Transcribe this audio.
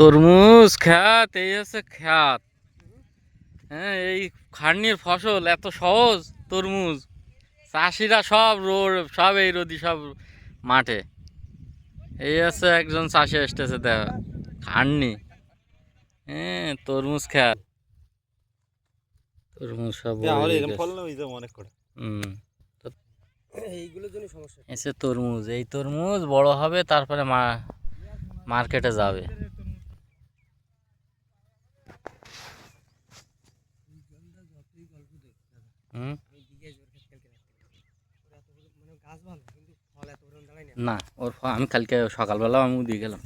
তরমুজ খ্যাত, এই হচ্ছে খ্যাত। হ্যাঁ, এই খাটনির ফসল এত সহজ। তরমুজ চাষিরা সব সব এই রোদি সব মাঠে। এই হচ্ছে একজন চাষি আসতেছে, দেখ খাটনি। হ্যাঁ, তরমুজ খ্যাত, তরমুজ সব এসে তরমুজ, এই তরমুজ বড় হবে তারপরে মার্কেটে যাবে। না, ওর আমি কালকে সকালবেলাও আমি দিয়ে গেলাম।